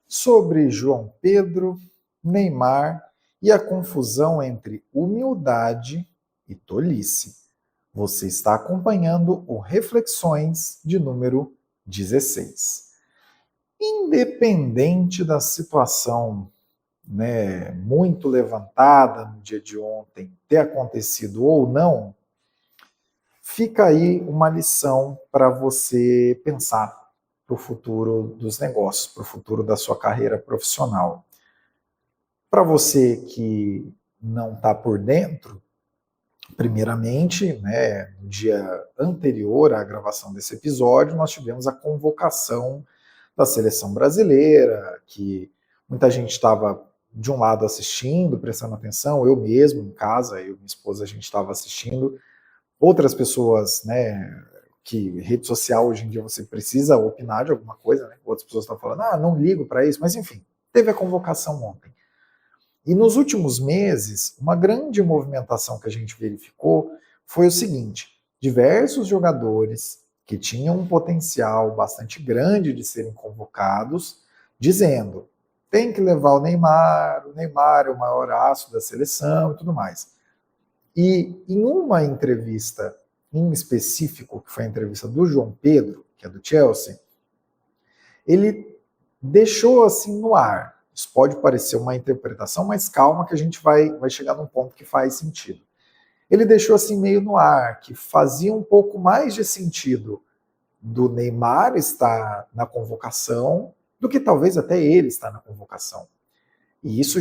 sobre João Pedro, Neymar e a confusão entre humildade e tolice. Você está acompanhando o Reflexões de número 16. Independente da situação, muito levantada no dia de ontem ter acontecido ou não, fica aí uma lição para você pensar para o futuro dos negócios, para o futuro da sua carreira profissional. Para você que não está por dentro, primeiramente, no dia anterior à gravação desse episódio, nós tivemos a convocação da seleção brasileira, que muita gente estava de um lado assistindo, prestando atenção, eu mesmo em casa, eu e minha esposa, a gente estava assistindo, outras pessoas, que rede social hoje em dia você precisa opinar de alguma coisa, outras pessoas estão falando, não ligo para isso, mas enfim, teve a convocação ontem. E nos últimos meses, uma grande movimentação que a gente verificou foi o seguinte: diversos jogadores que tinham um potencial bastante grande de serem convocados, dizendo, tem que levar o Neymar é o maior aço da seleção e tudo mais. E em uma entrevista em específico, que foi a entrevista do João Pedro, que é do Chelsea, ele deixou assim no ar. Isso pode parecer uma interpretação, mas calma que a gente vai chegar num ponto que faz sentido. Ele deixou assim meio no ar, que fazia um pouco mais de sentido do Neymar estar na convocação do que talvez até ele estar na convocação. E isso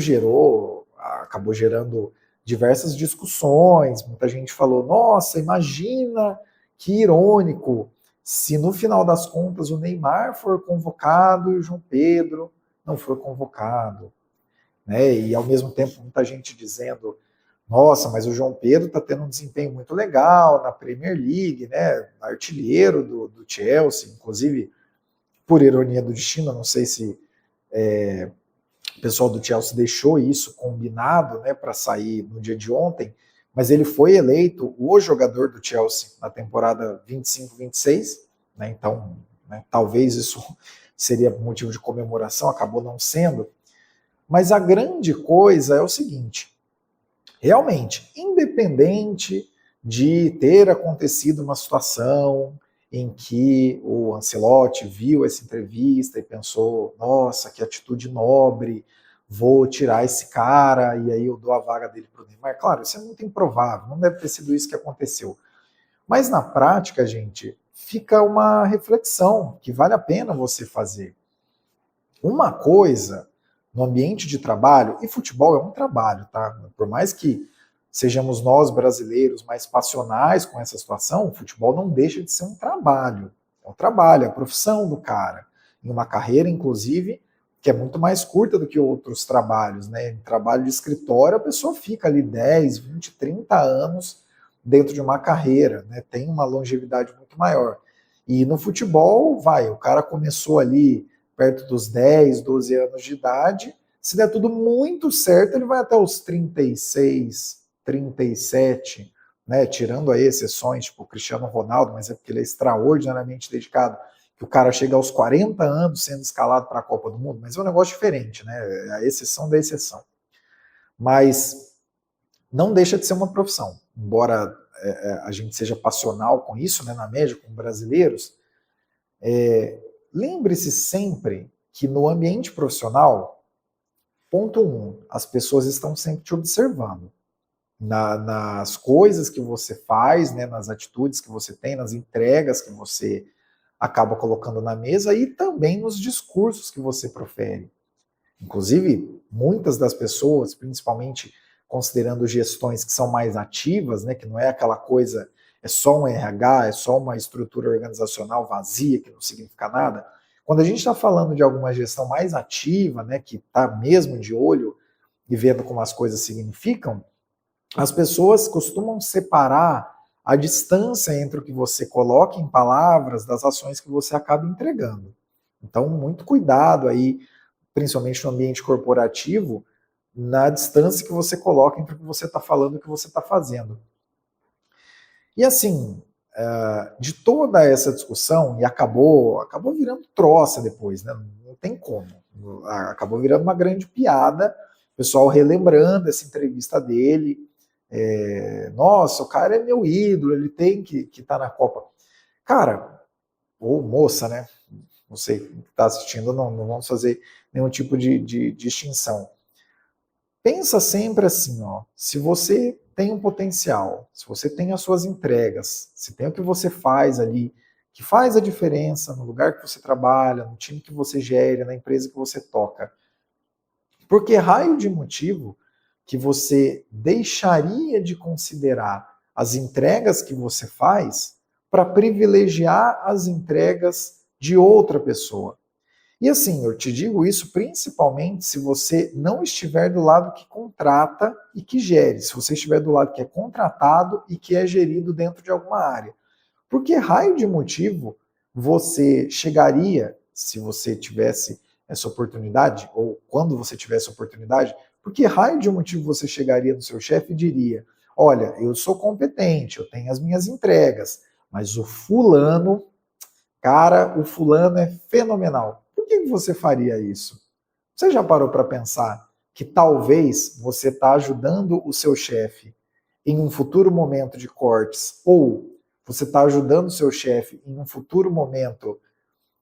acabou gerando diversas discussões, muita gente falou, nossa, imagina que irônico se no final das contas o Neymar for convocado e o João Pedro não for convocado. E ao mesmo tempo muita gente dizendo, nossa, mas o João Pedro está tendo um desempenho muito legal na Premier League, artilheiro do Chelsea, inclusive, por ironia do destino, não sei se o pessoal do Chelsea deixou isso combinado para sair no dia de ontem, mas ele foi eleito o jogador do Chelsea na temporada 25-26, então talvez isso seria motivo de comemoração, acabou não sendo. Mas a grande coisa é o seguinte, realmente, independente de ter acontecido uma situação em que o Ancelotti viu essa entrevista e pensou, nossa, que atitude nobre, vou tirar esse cara e aí eu dou a vaga dele para o Neymar. Claro, isso é muito improvável, não deve ter sido isso que aconteceu. Mas na prática, gente, fica uma reflexão que vale a pena você fazer. Uma coisa no ambiente de trabalho, e futebol é um trabalho, tá? Por mais que sejamos nós brasileiros mais passionais com essa situação, o futebol não deixa de ser um trabalho. É um trabalho, é a profissão do cara. Em uma carreira, inclusive, que é muito mais curta do que outros trabalhos, Em trabalho de escritório, a pessoa fica ali 10, 20, 30 anos dentro de uma carreira, Tem uma longevidade muito maior. E no futebol, o cara começou ali perto dos 10, 12 anos de idade, se der tudo muito certo, ele vai até os 36, 37, tirando aí exceções, tipo o Cristiano Ronaldo, mas é porque ele é extraordinariamente dedicado, que o cara chega aos 40 anos sendo escalado para a Copa do Mundo, mas é um negócio diferente, É a exceção da exceção. Mas não deixa de ser uma profissão, embora a gente seja passional com isso, na média, com brasileiros, lembre-se sempre que no ambiente profissional, ponto 1, as pessoas estão sempre te observando. Nas coisas que você faz, nas atitudes que você tem, nas entregas que você acaba colocando na mesa e também nos discursos que você profere. Inclusive, muitas das pessoas, principalmente considerando gestões que são mais ativas, que não é aquela coisa, é só um RH, é só uma estrutura organizacional vazia, que não significa nada. Quando a gente está falando de alguma gestão mais ativa, que está mesmo de olho e vendo como as coisas significam, as pessoas costumam separar a distância entre o que você coloca em palavras das ações que você acaba entregando. Então, muito cuidado aí, principalmente no ambiente corporativo, na distância que você coloca entre o que você está falando e o que você está fazendo. E assim, de toda essa discussão, e acabou virando troça depois, não tem como. Acabou virando uma grande piada, o pessoal relembrando essa entrevista dele. Nossa, o cara é meu ídolo, ele tem que estar na Copa. Cara, ou moça, né? Não sei quem está assistindo, não vamos fazer nenhum tipo de distinção. Pensa sempre assim, ó, se você tem um potencial, se você tem as suas entregas, se tem o que você faz ali, que faz a diferença no lugar que você trabalha, no time que você gere, na empresa que você toca. Por que raio de motivo que você deixaria de considerar as entregas que você faz para privilegiar as entregas de outra pessoa? E assim, eu te digo isso principalmente se você não estiver do lado que contrata e que gere, se você estiver do lado que é contratado e que é gerido dentro de alguma área. Por que raio de motivo você chegaria, se você tivesse essa oportunidade, ou quando você tivesse oportunidade, por que raio de motivo você chegaria no seu chefe e diria: olha, eu sou competente, eu tenho as minhas entregas, mas o fulano, cara, o fulano é fenomenal. Por que você faria isso? Você já parou para pensar que talvez você está ajudando o seu chefe em um futuro momento de cortes, ou você está ajudando o seu chefe em um futuro momento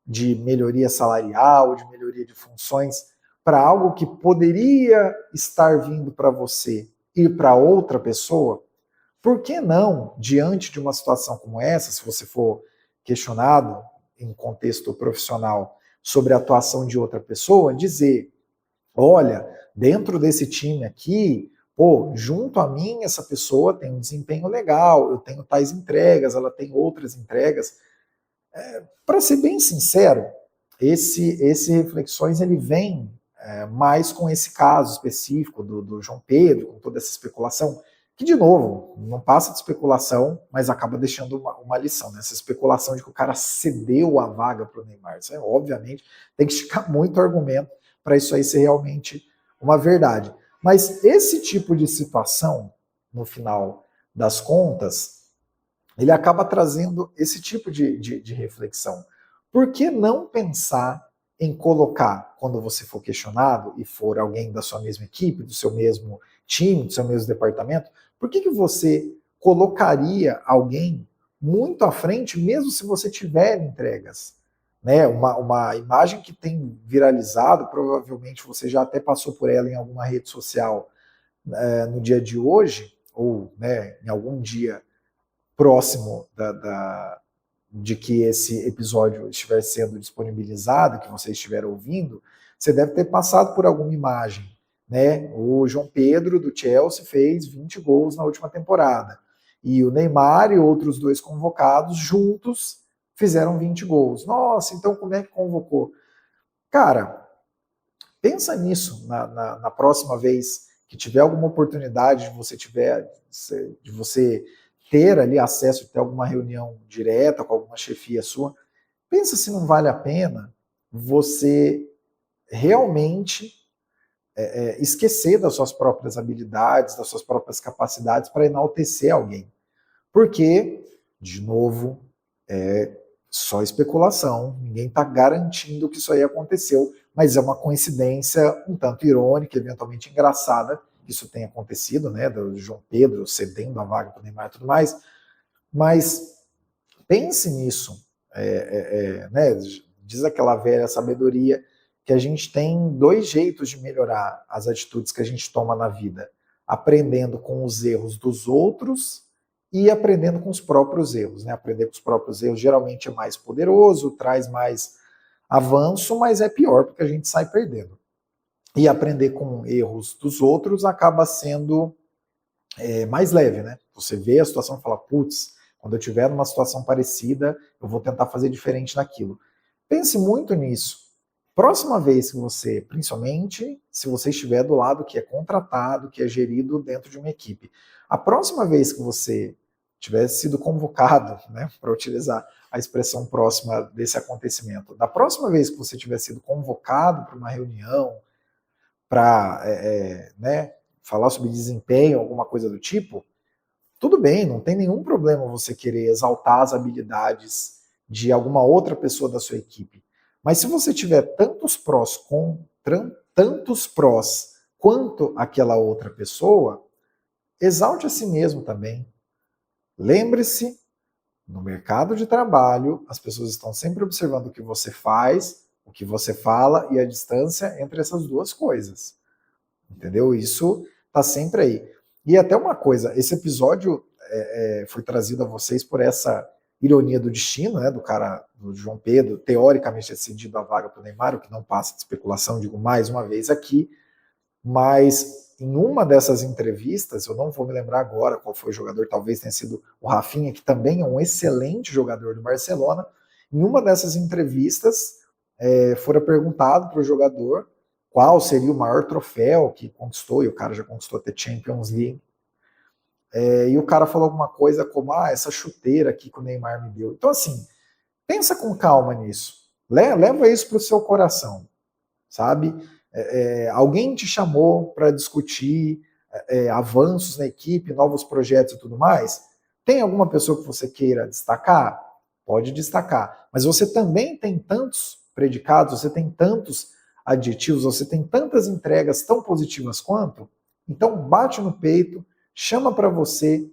de melhoria salarial, de melhoria de funções, para algo que poderia estar vindo para você e para outra pessoa? Por que não, diante de uma situação como essa, se você for questionado em contexto profissional sobre a atuação de outra pessoa, dizer: olha, dentro desse time aqui, pô, junto a mim, essa pessoa tem um desempenho legal, eu tenho tais entregas, ela tem outras entregas. Para ser bem sincero, esse Reflexões ele vem mais com esse caso específico do João Pedro, com toda essa especulação, que, de novo, não passa de especulação, mas acaba deixando uma lição, né? Essa especulação de que o cara cedeu a vaga para o Neymar. Isso obviamente, tem que esticar muito argumento para isso aí ser realmente uma verdade. Mas esse tipo de situação, no final das contas, ele acaba trazendo esse tipo de reflexão. Por que não pensar em colocar, quando você for questionado e for alguém da sua mesma equipe, do seu mesmo time, do seu mesmo departamento, por que você colocaria alguém muito à frente, mesmo se você tiver entregas? Né? Uma imagem que tem viralizado, provavelmente você já até passou por ela em alguma rede social no dia de hoje, ou em algum dia próximo de que esse episódio estiver sendo disponibilizado, que você estiver ouvindo, você deve ter passado por alguma imagem. Né? O João Pedro, do Chelsea, fez 20 gols na última temporada. E o Neymar e outros dois convocados, juntos, fizeram 20 gols. Nossa, então como é que convocou? Cara, pensa nisso na próxima vez que tiver alguma oportunidade de você ter ali acesso, ter alguma reunião direta com alguma chefia sua, pensa se não vale a pena você realmente esquecer das suas próprias habilidades, das suas próprias capacidades para enaltecer alguém. Porque, de novo, é só especulação, ninguém está garantindo que isso aí aconteceu, mas é uma coincidência um tanto irônica, eventualmente engraçada, que isso tenha acontecido, né, do João Pedro cedendo a vaga para o Neymar e tudo mais, mas pense nisso, né, diz aquela velha sabedoria que a gente tem dois jeitos de melhorar as atitudes que a gente toma na vida, aprendendo com os erros dos outros e aprendendo com os próprios erros. Né? Aprender com os próprios erros geralmente é mais poderoso, traz mais avanço, mas é pior porque a gente sai perdendo. E aprender com erros dos outros acaba sendo mais leve, né? Você vê a situação e fala, putz, quando eu tiver numa situação parecida, eu vou tentar fazer diferente naquilo. Pense muito nisso. Próxima vez que você, principalmente se você estiver do lado que é contratado, que é gerido dentro de uma equipe, a próxima vez que você tiver sido convocado, né, para utilizar a expressão próxima desse acontecimento, da próxima vez que você tiver sido convocado para uma reunião, para né, falar sobre desempenho, alguma coisa do tipo, tudo bem, não tem nenhum problema você querer exaltar as habilidades de alguma outra pessoa da sua equipe. Mas se você tiver tantos prós quanto aquela outra pessoa, exalte a si mesmo também. Lembre-se, no mercado de trabalho, as pessoas estão sempre observando o que você faz, o que você fala e a distância entre essas duas coisas. Entendeu? Isso está sempre aí. E até uma coisa, esse episódio foi trazido a vocês por essa ironia do destino, né, do cara, do João Pedro, teoricamente ter cedido a vaga para o Neymar, o que não passa de especulação, digo mais uma vez aqui, mas em uma dessas entrevistas, eu não vou me lembrar agora qual foi o jogador, talvez tenha sido o Rafinha, que também é um excelente jogador do Barcelona, em uma dessas entrevistas, fora perguntado para o jogador qual seria o maior troféu que conquistou, e o cara já conquistou até Champions League, e o cara falou alguma coisa como, essa chuteira aqui que o Neymar me deu. Então, assim, pensa com calma nisso. Leva isso para o seu coração, sabe? Alguém te chamou para discutir avanços na equipe, novos projetos e tudo mais? Tem alguma pessoa que você queira destacar? Pode destacar. Mas você também tem tantos predicados, você tem tantos adjetivos, você tem tantas entregas tão positivas quanto? Então bate no peito, chama para você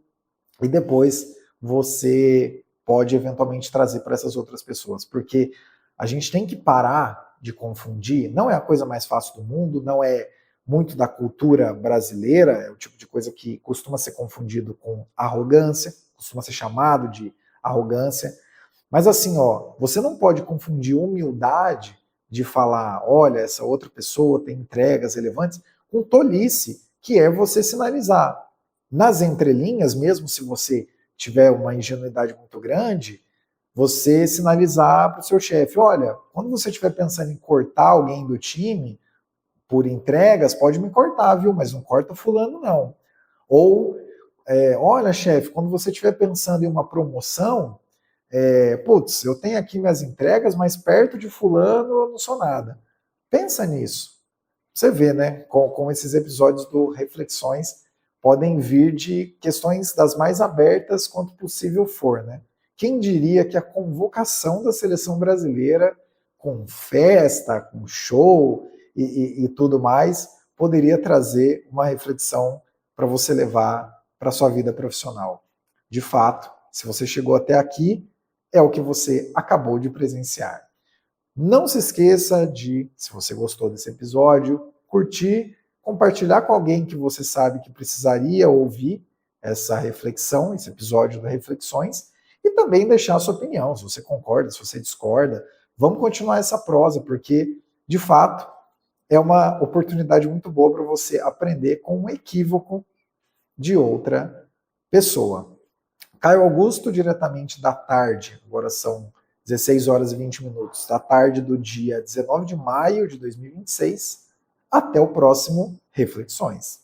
e depois você pode eventualmente trazer para essas outras pessoas, porque a gente tem que parar de confundir, não é a coisa mais fácil do mundo, não é muito da cultura brasileira, é o tipo de coisa que costuma ser confundido com arrogância, costuma ser chamado de arrogância, mas assim, você não pode confundir humildade de falar, olha, essa outra pessoa tem entregas relevantes, com tolice, que é você sinalizar. Nas entrelinhas, mesmo se você tiver uma ingenuidade muito grande, você sinalizar para o seu chefe, olha, quando você estiver pensando em cortar alguém do time por entregas, pode me cortar, viu? Mas não corta fulano, não. Ou, olha, chefe, quando você estiver pensando em uma promoção, putz, eu tenho aqui minhas entregas, mas perto de fulano eu não sou nada. Pensa nisso. Você vê, né, como esses episódios do Reflexões podem vir de questões das mais abertas quanto possível for, né? Quem diria que a convocação da seleção brasileira, com festa, com show e tudo mais, poderia trazer uma reflexão para você levar para a sua vida profissional. De fato, se você chegou até aqui, é o que você acabou de presenciar. Não se esqueça de, se você gostou desse episódio, curtir, compartilhar com alguém que você sabe que precisaria ouvir essa reflexão, esse episódio do Reflexões, e também deixar a sua opinião, se você concorda, se você discorda. Vamos continuar essa prosa, porque, de fato, é uma oportunidade muito boa para você aprender com um equívoco de outra pessoa. Caio Augusto, diretamente da tarde, agora são 16 horas e 20 minutos, da tarde do dia 19 de maio de 2026. Até o próximo Reflexões.